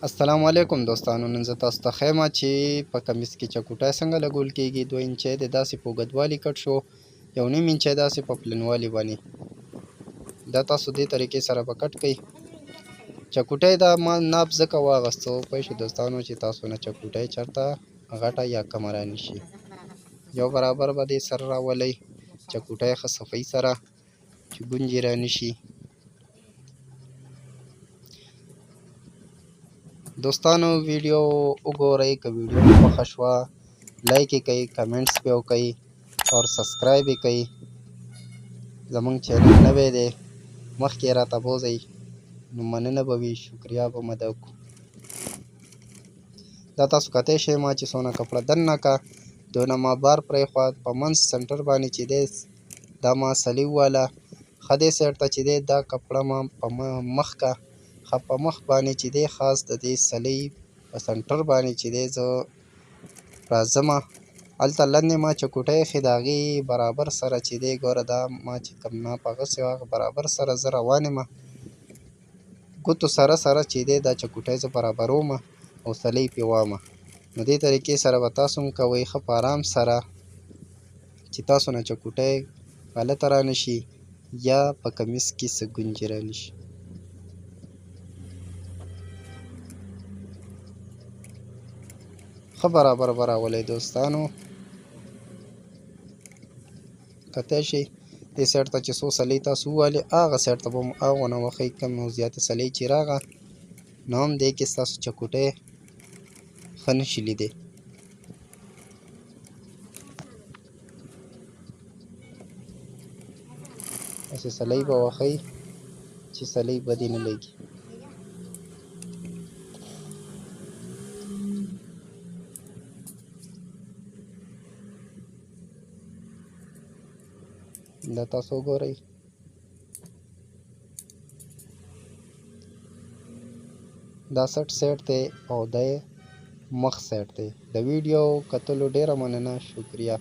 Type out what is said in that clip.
السلام علیکم دوستانو، نن زه تاسو ته ښیم چې په کمیس کې چکوټی څنګه لګول کېږي. 2 انچۍ د داسې په اوږدوالي کټ شو، 1.5 انچۍ داسې په پلنوالي باندې. دا تاسو دې طریقې سره به کټ کړئ. چکوټی دا ما ناب ځکه واغېستو پوه شئ دوستانو چې تاسو نه چکوټی چېرته غټه یا کمه رانشي. یو برابر به دې سره راولئ چکوټی ښه صفایي سره چې ګونجې رانشي. دوستانو ویډیو وګورئ، که ویډیو مو خوښه شوه لایک یې کړئ، کمنټس پې وکړئ او سبسکرایب یې کړئ. زموږ چینل نوی دی، مخکې یې راته بوځئ نو مننه به وي، شکریا به مو ادا کړو. دا تاسو کتی شئ ما چې څونه کپړه دننه کړه دونه ما بار پرېښود په منځ سنټر باندې چې دی دا ما سلۍ وواله. ښه دې سایډ ته چې دی دا کپړه ما په مخ کړه، ښه په مخ باندې چې دی خاص د دې سلۍ په سنټر باندې چې دی زه راځمه. هلته لاندې ما چکوټی ایښې د هغې برابر سره چې دی ګوره دا ما چې کوم ناپ اخیستی و هغه برابر سره زه روان یم. ګوتو سره سره چې دی دا چکوټی زه برابرومه او سلۍ پې وامه. نو دې طریقې سره به تاسو هم کوئ ښه په ارام سره چې تاسو نه چکوټی غلطه رانشي یا په کمیس کې څه ګونجې رانشي. ښه برابر به راولئ دوستانو. کتی شئ دې سایډ ته چې څو سلۍ تاسو ووهلې هغه سایډ ته به مو هغونه وښئ کم او زیاته سلۍ چې راغله نو هم دې کې ستاسو چکوټی ښه نشي لیدی. داسې سلۍ به وښئ چې سلۍ بدې نه لګي. دا تاسو وګورئ. دا سټ سایډ دی او دی مخ سایډ دی. د ویډیو کتلو ډېره مننه، شکریه.